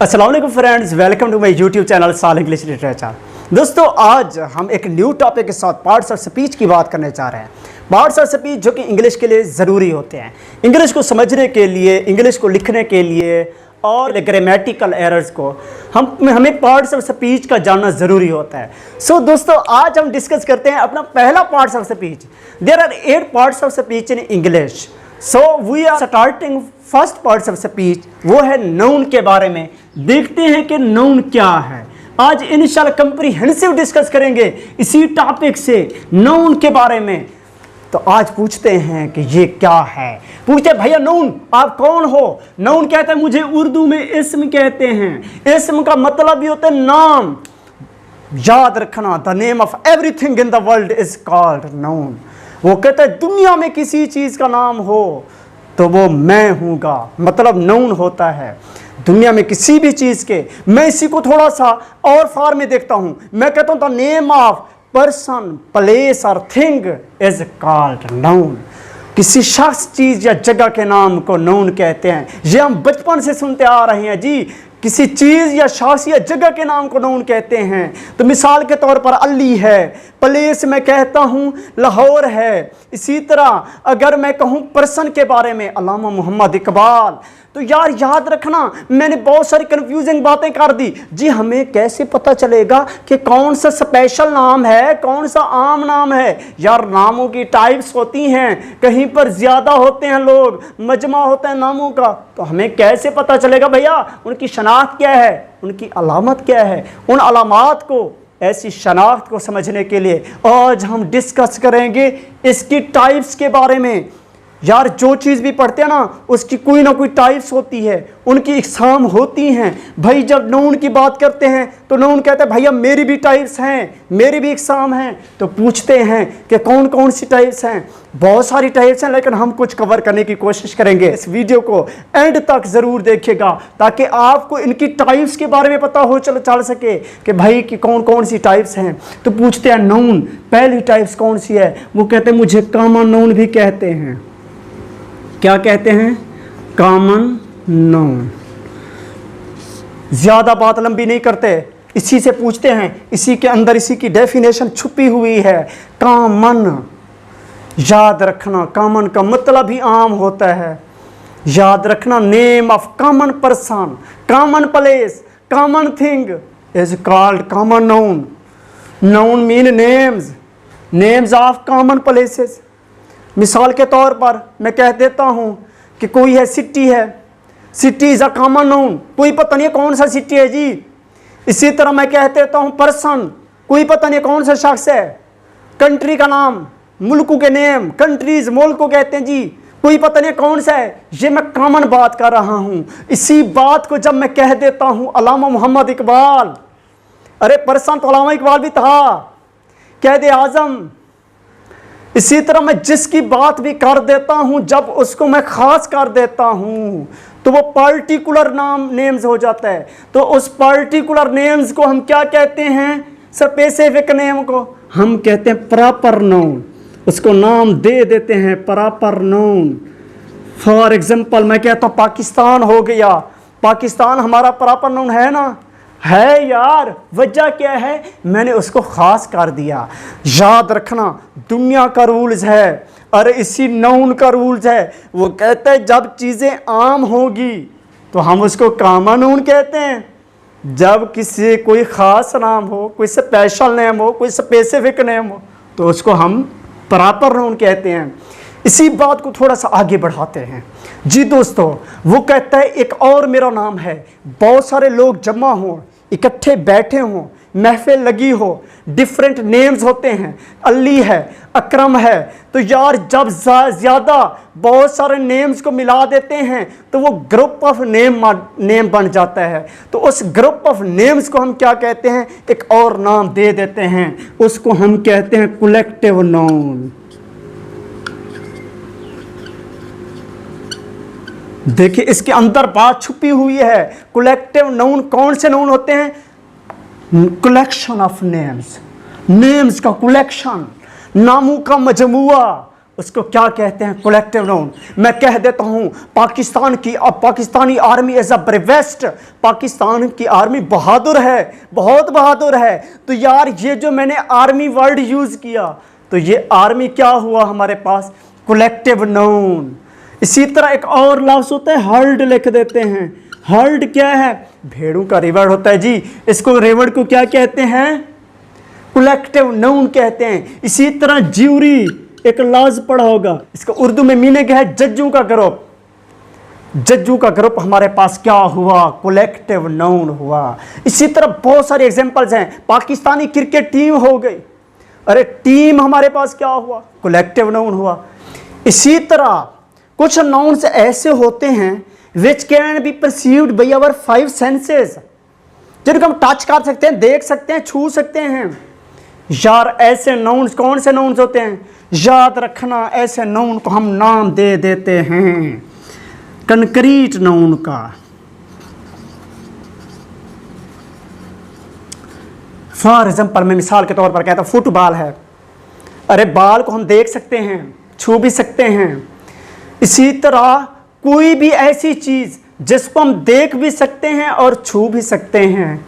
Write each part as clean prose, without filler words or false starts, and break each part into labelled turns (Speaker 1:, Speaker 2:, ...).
Speaker 1: अस्सलाम वालेकुम friends, welcome to my YouTube channel साल इंग्लिश लिटरेचर। दोस्तों, आज हम एक न्यू टॉपिक के साथ पार्ट्स ऑफ स्पीच की बात करने जा रहे हैं। पार्ट्स ऑफ स्पीच जो कि इंग्लिश के लिए ज़रूरी होते हैं, इंग्लिश को समझने के लिए, इंग्लिश को लिखने के लिए और ग्रामेटिकल एरर्स को हमें पार्ट्स ऑफ स्पीच का जानना ज़रूरी होता है। सो दोस्तों, आज हम डिस्कस करते हैं अपना पहला parts of speech. There are 8 parts of speech in English. So we are starting first parts of speech, वो है नाउन के बारे में। देखते हैं कि नाउन क्या है। आज इंशाल्लाह कंप्रीहेंसिव डिस्कस करेंगे इसी टॉपिक से, नाउन के बारे में। तो आज पूछते हैं कि ये क्या है। पूछते हैं, भैया नाउन आप कौन हो? नाउन कहते हैं, मुझे उर्दू में इस्म कहते हैं। इस्म का मतलब भी होता है नाम। याद रखना, the name of everything in the world is called noun. वो कहते हैं दुनिया में किसी चीज का नाम हो तो वो मैं हूँगा, मतलब नाउन होता है। दुनिया में किसी भी चीज के, मैं इसी को थोड़ा सा और फॉर्म में देखता हूं। मैं कहता हूं the name of person, place और थिंग इज कॉल्ड नाउन। किसी शख्स, चीज या जगह के नाम को नाउन कहते हैं। ये हम बचपन से सुनते आ रहे हैं जी। किसी चीज या शख्स या जगह के नाम को नाउन कहते हैं। तो मिसाल के तौर पर अली है, प्लेस मैं कहता हूं लाहौर है। इसी तरह अगर मैं कहूं पर्सन के बारे में, अल्लामा मोहम्मद इकबाल। तो यार याद रखना, मैंने बहुत सारी कंफ्यूजिंग बातें कर दी जी। हमें कैसे पता चलेगा कि कौन सा स्पेशल नाम है, कौन सा आम नाम है? यार नामों की टाइप्स होती हैं, कहीं पर ज़्यादा होते हैं लोग, मजमा होता है नामों का। तो हमें कैसे पता चलेगा भैया उनकी शनाख्त क्या है, उनकी अलामत क्या है? उन अलामात को, ऐसी शनाख्त को समझने के लिए आज हम डिस्कस करेंगे इसकी टाइप्स के बारे में। यार जो चीज़ भी पढ़ते हैं ना, उसकी कोई ना कोई टाइप्स होती है, उनकी इकसाम होती हैं। भाई जब नाउन की बात करते हैं तो नाउन कहते हैं भैया मेरी भी टाइप्स हैं, मेरी भी इकसाम हैं। तो पूछते हैं कि कौन कौन सी टाइप्स हैं? बहुत सारी टाइप्स हैं, लेकिन हम कुछ कवर करने की कोशिश करेंगे। इस वीडियो को एंड तक ज़रूर देखिएगा ताकि आपको इनकी टाइप्स के बारे में पता हो चल सके कि भाई कि कौन कौन सी टाइप्स हैं। तो पूछते हैं नाउन पहली टाइप्स कौन सी है? वो कहते हैं मुझे कॉमन नाउन भी कहते हैं। क्या कहते हैं? Common noun. ज्यादा बात लंबी नहीं करते, इसी से पूछते हैं। इसी के अंदर इसी की डेफिनेशन छुपी हुई है। कॉमन, याद रखना, कॉमन का मतलब ही आम होता है। याद रखना, name of common person, common place, common thing is called common noun. Noun mean names, names of common places. मिसाल के तौर पर मैं कह देता हूँ कि कोई है, सिटी है, city is a common noun. कोई पता नहीं कौन सा सिटी है जी। इसी तरह मैं कह देता हूँ पर्सन, कोई पता नहीं कौन सा शख्स है। कंट्री का नाम, मुल्कों के नेम, कंट्रीज मुल्क को कहते हैं जी, कोई पता नहीं कौन सा है। ये मैं कॉमन बात कर रहा हूँ। इसी बात को जब मैं कह देता हूँ अल्लामा मोहम्मद इकबाल, अरे पर्सन तो अल्लामा इकबाल भी था, कैद आज़म। इसी तरह मैं जिसकी बात भी कर देता हूं, जब उसको मैं खास कर देता हूं तो वो पर्टिकुलर नाम नेम्स हो जाता है। तो उस पर्टिकुलर नेम्स को हम क्या कहते हैं? स्पेसिफिक नेम को हम कहते हैं प्रॉपर नाउन। उसको नाम दे देते हैं प्रॉपर नाउन। फॉर एग्जांपल मैं कहता हूं पाकिस्तान हो गया। पाकिस्तान हमारा प्रॉपर नाउन है ना? है यार। वजह क्या है? मैंने उसको खास कर दिया। याद रखना, दुनिया का रूल्स है, अरे इसी नाउन का रूल्स है। वो कहते हैं जब चीज़ें आम होगी तो हम उसको कॉमन नाउन कहते हैं। जब किसी कोई ख़ास नाम हो, कोई स्पेशल नेम हो, कोई स्पेसिफिक नेम हो, तो उसको हम प्रॉपर नाउन कहते हैं। इसी बात को थोड़ा सा आगे बढ़ाते हैं जी। दोस्तों, वो कहता है एक और मेरा नाम है। बहुत सारे लोग जमा हों, इकट्ठे बैठे हों, महफिल लगी हो, डिफरेंट नेम्स होते हैं। अली है, अकरम है। तो यार जब ज़्यादा बहुत सारे नेम्स को मिला देते हैं तो वो ग्रुप ऑफ नेम बन जाता है। तो उस ग्रुप ऑफ नेम्स को हम क्या कहते हैं? एक और नाम दे देते हैं, उसको हम कहते हैं कलेक्टिव नाउन। देखिए इसके अंदर बात छुपी हुई है। कलेक्टिव नाउन कौन से नाउन होते हैं? कलेक्शन ऑफ नेम्स, नेम्स का कलेक्शन, नामों का मजमुआ, उसको क्या कहते हैं, कलेक्टिव नाउन। मैं कह देता हूँ Pakistani army is a bravest, Pakistan की आर्मी बहादुर है, बहुत बहादुर है। तो यार ये जो मैंने आर्मी वर्ड यूज़ किया, तो ये आर्मी क्या हुआ हमारे पास, कलेक्टिव नाउन। इसी तरह एक और लफ्ज़ होता है हर्ड, लिख देते हैं। हर्ड क्या है, भेड़ों का रिवॉर्ड होता है जी, इसको रिवॉर्ड को क्या कहते हैं, कलेक्टिव नाउन कहते हैं। इसी तरह ज्यूरी, एक लफ्ज़ पढ़ा होगा, इसका उर्दू में मीनिंग है जज्जों का ग्रुप। जज्जों का ग्रुप हमारे पास क्या हुआ, कलेक्टिव नाउन हुआ। इसी तरह बहुत सारे एग्जांपल्स हैं, पाकिस्तानी क्रिकेट टीम हो गई, अरे टीम हमारे पास क्या हुआ, कलेक्टिव नाउन हुआ। इसी तरह कुछ नाउन्स ऐसे होते हैं which can be perceived by our 5 senses, जिनको हम टच कर सकते हैं, देख सकते हैं, छू सकते हैं। यार ऐसे नाउन्स कौन से नाउन्स होते हैं, याद रखना, ऐसे नाउन को हम नाम दे देते हैं कंक्रीट नाउन का। फॉर एग्जाम्पल, मैं मिसाल के तौर पर कहता हूँ फुटबॉल है, अरे बॉल को हम देख सकते हैं, छू भी सकते हैं। इसी तरह कोई भी ऐसी चीज़ जिसको हम देख भी सकते हैं और छू भी सकते हैं,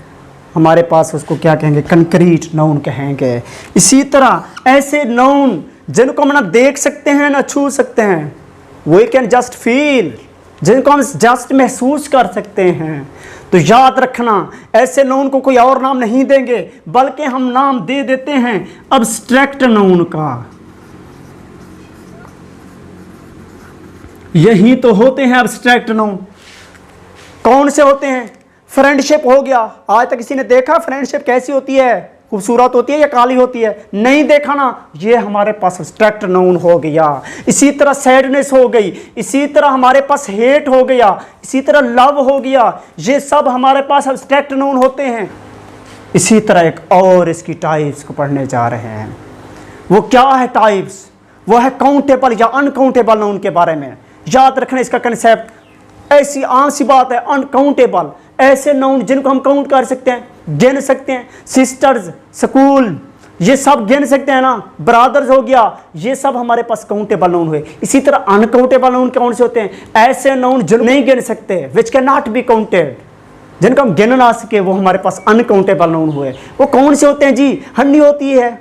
Speaker 1: हमारे पास उसको क्या कहेंगे, कंक्रीट नाउन कहेंगे। इसी तरह ऐसे नाउन जिनको हम ना देख सकते हैं ना छू सकते हैं, वी कैन जस्ट फील, जिनको हम जस्ट महसूस कर सकते हैं। तो याद रखना, ऐसे नाउन को कोई और नाम नहीं देंगे, बल्कि हम नाम दे देते हैं अब्स्ट्रैक्ट नाउन का। यही तो होते हैं अब्स्ट्रैक्ट नाउन। कौन से होते हैं, फ्रेंडशिप हो गया, आज तक किसी ने देखा फ्रेंडशिप कैसी होती है, खूबसूरत होती है या काली होती है, नहीं देखा ना, ये हमारे पास अब्स्ट्रैक्ट नाउन हो गया। इसी तरह सैडनेस हो गई, इसी तरह हमारे पास हेट हो गया, इसी तरह लव हो गया, ये सब हमारे पास अब्स्ट्रैक्ट नाउन होते हैं। इसी तरह एक और इसकी टाइप्स को पढ़ने जा रहे हैं। वो क्या है टाइप्स, वो है काउंटेबल या अनकाउंटेबल नाउन के बारे में। याद रखना इसका कंसेप्ट, ऐसी आम सी बात है, अनकाउंटेबल, ऐसे नाउन जिनको हम काउंट कर सकते हैं, गिन सकते हैं। सिस्टर्स, स्कूल, ये सब गिन सकते हैं ना, ब्रदर्स हो गया, ये सब हमारे पास काउंटेबल नाउन हुए। इसी तरह अनकाउंटेबल नाउन कौन से होते हैं, ऐसे नाउन जो नहीं गिन सकते, which can not be counted, जिनको हम गिन ना सके, वो हमारे पास अनकाउंटेबल नाउन हुए। वो कौन से होते हैं जी, हनी होती है,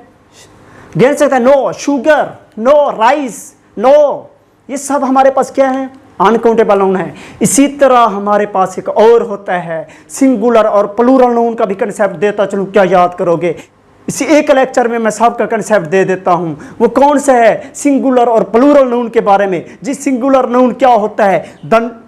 Speaker 1: गिन सकते हैं, no sugar, no rice, no, ये सब हमारे पास क्या है, अनकाउंटेबल नाउन है। इसी तरह हमारे पास एक और होता है सिंगुलर और प्लूरल नाउन का भी कंसेप्ट देता चलूँ, क्या याद करोगे, इसी एक लेक्चर में मैं सबका कंसेप्ट दे देता हूँ। वो कौन सा है, सिंगुलर और प्लूरल नाउन के बारे में। जी सिंगुलर नाउन क्या होता है,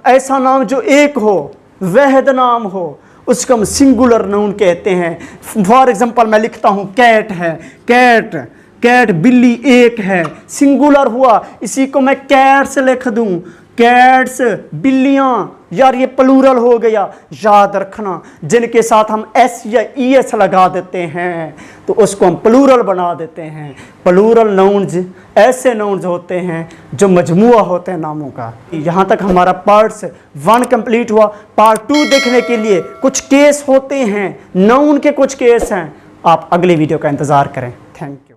Speaker 1: ऐसा नाम जो एक हो, वहद नाम हो, उसको हम सिंगुलर नाउन कहते हैं। फॉर एग्जांपल मैं लिखता हूँ कैट है, कैट, कैट बिल्ली एक है, सिंगुलर हुआ, इसी को मैं कैट्स लिख दूं, कैट्स बिल्लियां, यार ये प्लूरल हो गया। याद रखना, जिनके साथ हम एस या ई एस लगा देते हैं तो उसको हम प्लूरल बना देते हैं। प्लूरल नाउन्स ऐसे नाउन्स होते हैं जो मजमुआ होते हैं नामों का। यहाँ तक हमारा पार्ट 1 कंप्लीट हुआ। पार्ट 2 देखने के लिए कुछ केस होते हैं, नाउन के कुछ केस हैं, आप अगले वीडियो का इंतज़ार करें। Thank you.